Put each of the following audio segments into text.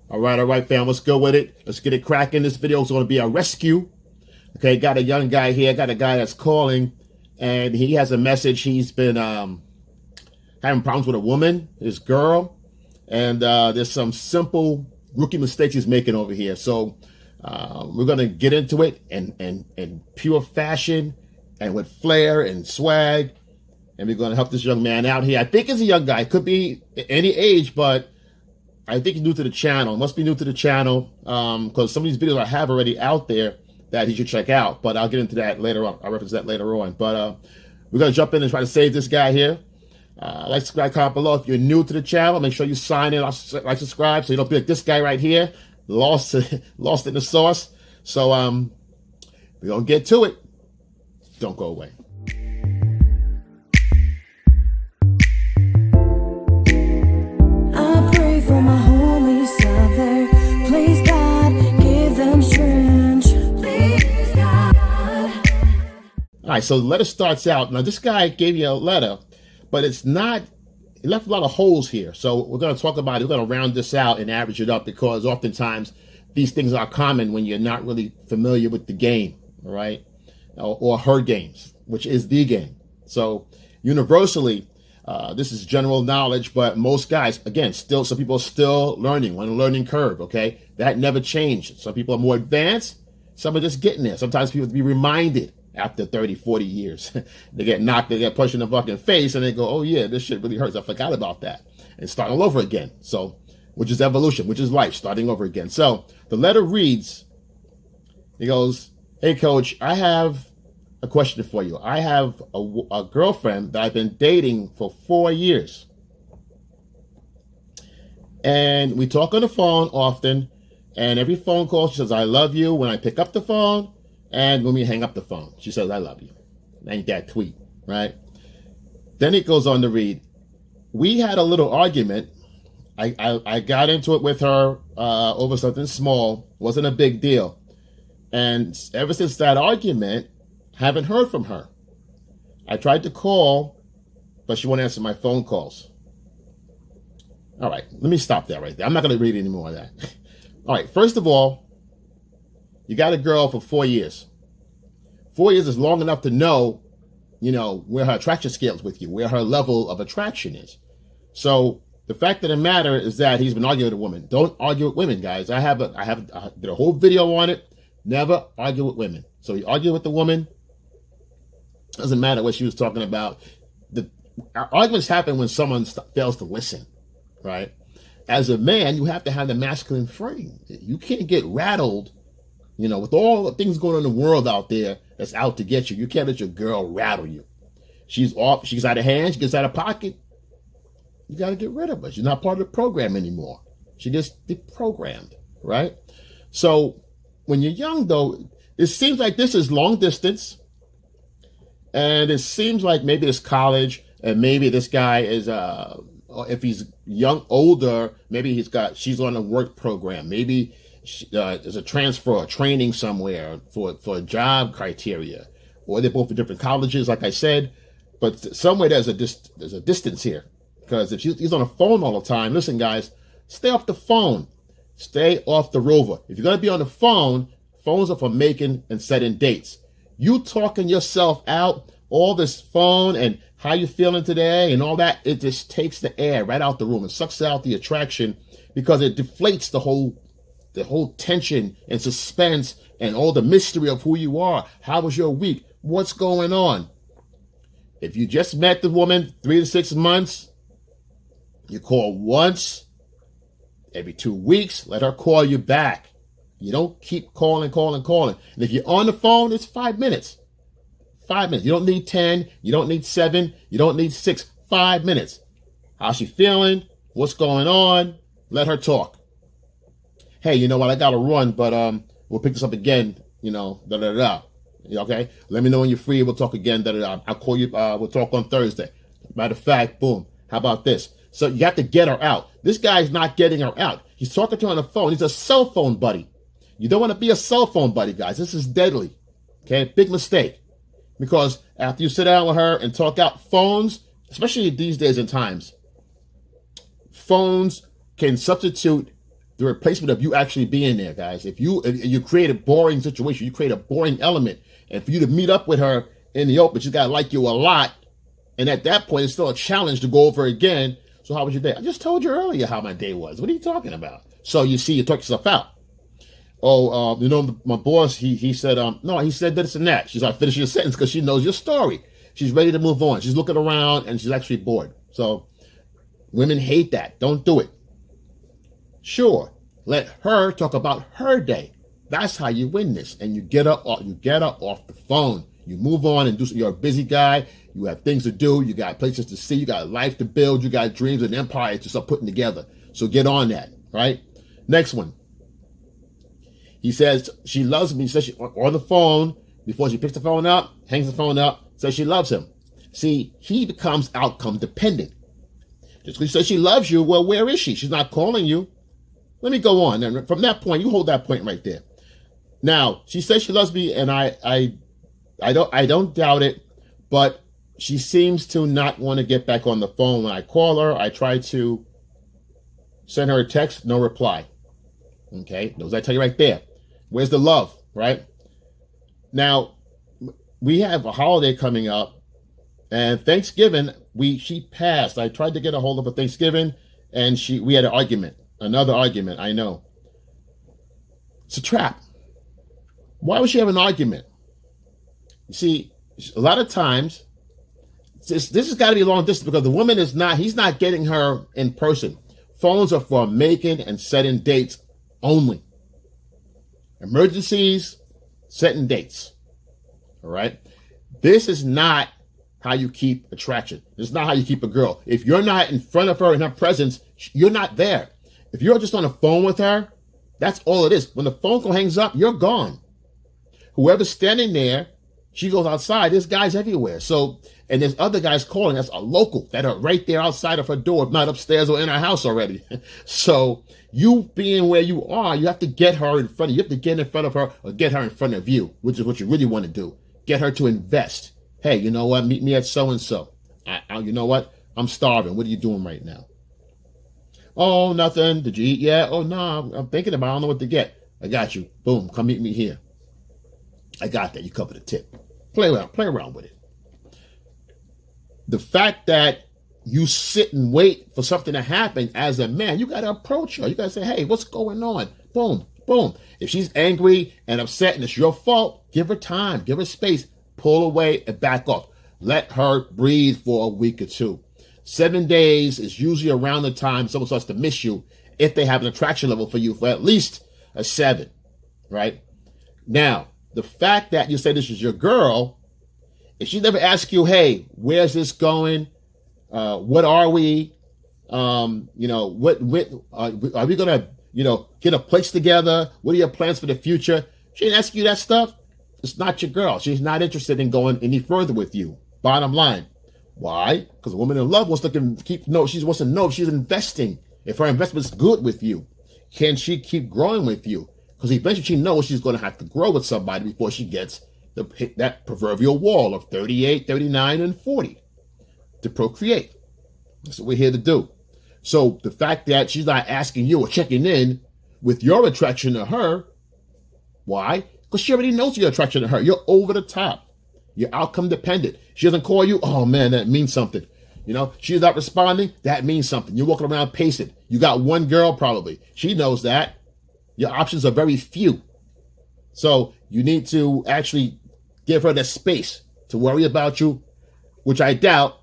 All right, fam. Let's go with it. Let's get it cracking. This video is going to be a rescue. Okay, got a young guy here. Got a guy that's calling, and he has a message. He's been having problems with a woman, his girl, and there's some simple rookie mistakes he's making over here. So we're going to get into it in pure fashion and with flair and swag, and we're going to help this young man out here. I think he's a young guy. Could be any age, but I think he's new to the channel. Must be new to the channel because some of these videos I have already out there that he should check out. But I'll get into that later on. I'll reference that later on. But we're going to jump in and try to save this guy here. Like, subscribe, comment below. If you're new to the channel, make sure you sign in, like, subscribe, so you don't be like this guy right here, lost in the sauce. So we're going to get to it. Don't go away. All right, so the letter starts out. Now, this guy gave you a letter, but it's not, he left a lot of holes here. So we're going to talk about it. We're going to round this out and average it up because oftentimes these things are common when you're not really familiar with the game, all right? Or her games, which is the game. So universally, this is general knowledge, but most guys, again, still, some people are still learning, on a learning curve, okay? That never changed. Some people are more advanced. Some are just getting there. Sometimes people have to be reminded. After 30, 40 years, they get knocked, they get punched in the fucking face, and they go, oh yeah, this shit really hurts. I forgot about that. And start all over again. So, which is evolution, which is life, starting over again. So, the letter reads, he goes, hey coach, I have a question for you. I have a girlfriend that I've been dating for 4 years. And we talk on the phone often, and every phone call, she says, I love you when I pick up the phone. And when we hang up the phone, she says, I love you. Ain't that tweet, right? Then it goes on to read, we had a little argument. I got into it with her over something small. Wasn't a big deal. And ever since that argument, haven't heard from her. I tried to call, but she won't answer my phone calls. All right, let me stop that right there. I'm not going to read any more of that. All right, first of all, you got a girl for 4 years. 4 years is long enough to know, where her attraction scale is with you, where her level of attraction is. So the fact of the matter is that he's been arguing with a woman. Don't argue with women, guys. I did a whole video on it. Never argue with women. So you argue with the woman. Doesn't matter what she was talking about. The arguments happen when someone fails to listen, right? As a man, you have to have the masculine frame. You can't get rattled. With all the things going on in the world out there that's out to get you, you can't let your girl rattle you. She's off, she's out of hand, she gets out of pocket. You got to get rid of her. She's not part of the program anymore. She gets deprogrammed, right? So when you're young, though, it seems like this is long distance. And it seems like maybe it's college, and maybe this guy is, if he's young, older, maybe she's on a work program. Maybe there's a transfer or training somewhere for a job criteria, or they're both at different colleges, like I said. But somewhere there's a distance here, because if he's on the phone all the time, listen, guys, stay off the phone, stay off the rover. If you're gonna be on the phone, phones are for making and setting dates. You talking yourself out, all this phone and how you feeling today and all that, it just takes the air right out the room. It sucks out the attraction because it deflates the whole tension and suspense and all the mystery of who you are. How was your week? What's going on? If you just met the woman 3 to 6 months, you call once every 2 weeks, let her call you back. You don't keep calling. And if you're on the phone, it's 5 minutes. 5 minutes. You don't need 10. You don't need 7. You don't need 6. 5 minutes. How's she feeling? What's going on? Let her talk. Hey, you know what? I got to run, but we'll pick this up again, da-da-da. Okay? Let me know when you're free. We'll talk again, da-da-da. I'll call you. We'll talk on Thursday. Matter of fact, boom. How about this? So you have to get her out. This guy's not getting her out. He's talking to her on the phone. He's a cell phone buddy. You don't want to be a cell phone buddy, guys. This is deadly. Okay? Big mistake. Because after you sit down with her and talk out, phones, especially these days and times, phones can substitute the replacement of you actually being there, guys. If you create a boring situation, you create a boring element, and for you to meet up with her in the open, she's got to like you a lot. And at that point, it's still a challenge to go over again. So how was your day? I just told you earlier how my day was. What are you talking about? So you see, you talk yourself out. Oh, my boss, he said, no, he said this and that. She's like finishing a sentence because she knows your story. She's ready to move on. She's looking around and she's actually bored. So women hate that. Don't do it. Sure, let her talk about her day. That's how you win this. And you get her off the phone. You move on and do something. You're a busy guy. You have things to do. You got places to see. You got a life to build. You got dreams and empires to start putting together. So get on that, right? Next one. He says she loves me. He says she on the phone before she picks the phone up, hangs the phone up, says she loves him. See, he becomes outcome dependent. Just because she says she loves you, well, where is she? She's not calling you. Let me go on. And from that point, you hold that point right there. Now, she says she loves me, and I don't doubt it, but she seems to not want to get back on the phone. When I call her, I try to send her a text, no reply. Okay, those I tell you right there. Where's the love, right? Now, we have a holiday coming up, and Thanksgiving, she passed. I tried to get a hold of her Thanksgiving, and we had an argument. Another argument, I know. It's a trap. Why would she have an argument? You see, a lot of times, this has got to be long distance because the woman he's not getting her in person. Phones are for making and setting dates only. Emergencies, setting dates. All right? This is not how you keep attraction. This is not how you keep a girl. If you're not in front of her in her presence, you're not there. If you're just on the phone with her, that's all it is. When the phone call hangs up, you're gone. Whoever's standing there, she goes outside. There's guys everywhere. So, and there's other guys calling that's a local that are right there outside of her door, if not upstairs or in her house already. So you being where you are, you have to get her in front of you. You have to get in front of her or get her in front of you, which is what you really want to do. Get her to invest. Hey, you know what? Meet me at so-and-so. You know what? I'm starving. What are you doing right now? Oh, nothing. Did you eat yet? Oh, no, I'm thinking about it. I don't know what to get. I got you. Boom. Come meet me here. I got that. You cover the tip. Play around with it. The fact that you sit and wait for something to happen as a man, you got to approach her. You got to say, hey, what's going on? Boom, boom. If she's angry and upset and it's your fault, give her time, give her space, pull away and back off. Let her breathe for a week or two. 7 days is usually around the time someone starts to miss you if they have an attraction level for you for at least a 7, right? Now, the fact that you say this is your girl, if she never asks you, hey, where's this going? What are we? Are we going to, get a place together? What are your plans for the future? She didn't ask you that stuff. It's not your girl. She's not interested in going any further with you. Bottom line. Why? Because a woman in love wants to know if she's investing. If her investment's good with you, can she keep growing with you? Because eventually she knows she's going to have to grow with somebody before she gets hit that proverbial wall of 38, 39, and 40 to procreate. That's what we're here to do. So the fact that she's not asking you or checking in with your attraction to her, why? Because she already knows your attraction to her. You're over the top. You're outcome dependent. She doesn't call you. Oh man, that means something. She's not responding. That means something. You're walking around pacing. You got one girl probably. She knows that. Your options are very few. So you need to actually give her the space to worry about you, which I doubt.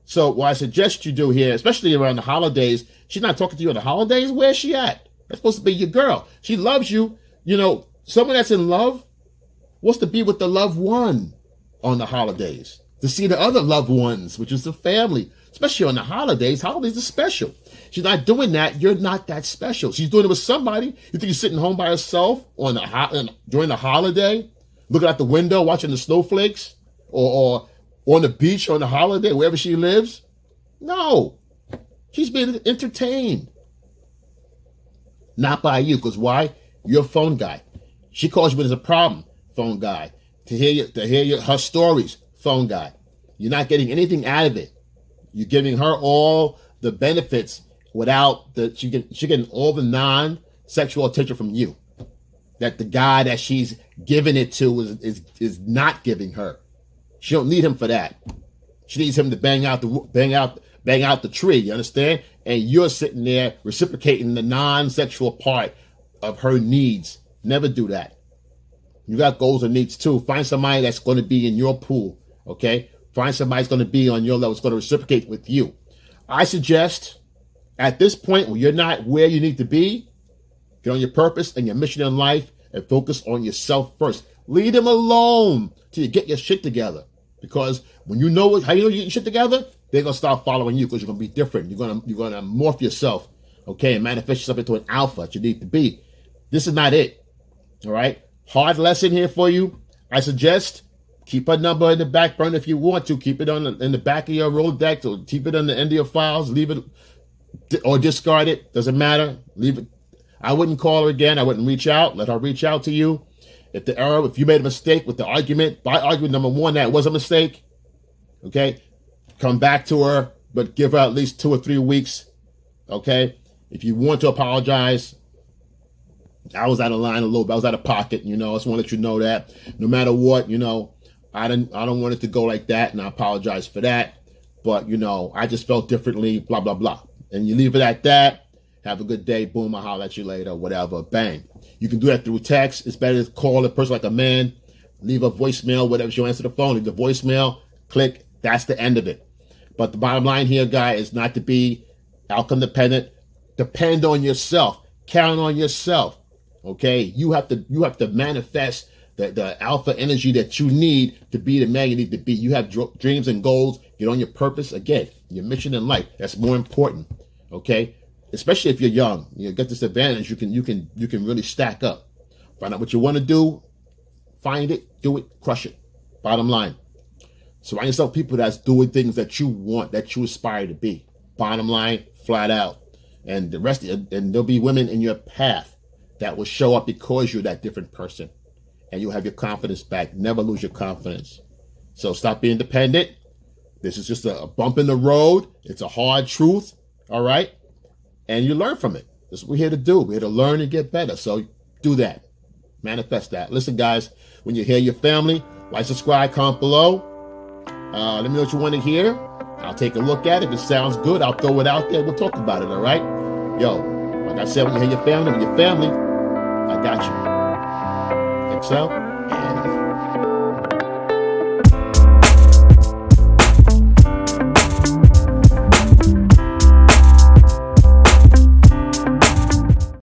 So what I suggest you do here, especially around the holidays, she's not talking to you on the holidays. Where's she at? That's supposed to be your girl. She loves you. Someone that's in love wants to be with the loved one on the holidays, to see the other loved ones, which is the family, especially on the holidays. Holidays are special. She's not doing that. You're not that special. She's doing it with somebody. You think you're sitting home by herself during the holiday, looking out the window, watching the snowflakes, or on the beach on the holiday, wherever she lives? No. She's being entertained. Not by you, because why? You're a phone guy. She calls you when there's a problem, phone guy. To hear her stories, phone guy. You're not getting anything out of it. You're giving her all the benefits without she getting all the non-sexual attention from you that the guy that she's giving it to is not giving her. She don't need him for that. She needs him to bang out the tree, you understand? And you're sitting there reciprocating the non-sexual part of her needs. Never do that. You got goals and needs too. Find somebody that's going to be in your pool, okay? Find somebody that's going to be on your level, that's going to reciprocate with you. I suggest at this point when you're not where you need to be, get on your purpose and your mission in life and focus on yourself first. Leave them alone till you get your shit together. Because when you know how you know you get your shit together, they're going to start following you because you're going to be different. You're going to morph yourself, okay, and manifest yourself into an alpha that you need to be. This is not it, all right? Hard lesson here for you. I suggest keep a number in the back burner if you want to. Keep it in the back of your Rolodex or keep it on the end of your files. Leave it or discard it. Doesn't matter. Leave it. I wouldn't call her again. I wouldn't reach out. Let her reach out to you. If you made a mistake with the argument, by argument number one, that was a mistake, okay, come back to her, but give her at least 2 or 3 weeks, okay? If you want to apologize, I was out of line a little bit. I was out of pocket, I just want to let you know that. No matter what, I don't want it to go like that, and I apologize for that. But, I just felt differently, blah, blah, blah. And you leave it at that. Have a good day. Boom, I'll holler at you later, whatever. Bang. You can do that through text. It's better to call a person like a man. Leave a voicemail, whatever. If you answer the phone, leave the voicemail. Click. That's the end of it. But the bottom line here, guy, is not to be outcome dependent. Depend on yourself. Count on yourself. Okay? You have to manifest the alpha energy that you need to be the man you need to be. You have dreams and goals. Get on your purpose. Again, your mission in life. That's more important. Okay? Especially if you're young, get this advantage. You can really stack up. Find out what you want to do, find it, do it, crush it. Bottom line, surround yourself with people that's doing things that you want, that you aspire to be. Bottom line, flat out, and the rest, and there'll be women in your path that will show up because you're that different person, and you'll have your confidence back. Never lose your confidence. So stop being dependent. This is just a bump in the road. It's a hard truth. All right. And you learn from it. That's what we're here to do. We're here to learn and get better. So do that. Manifest that. Listen, guys, when you hear your family, like, subscribe, comment below. Let me know what you want to hear. I'll take a look at it. If it sounds good, I'll throw it out there. We'll talk about it, all right? Yo, like I said, when you hear your family, I got you. XL and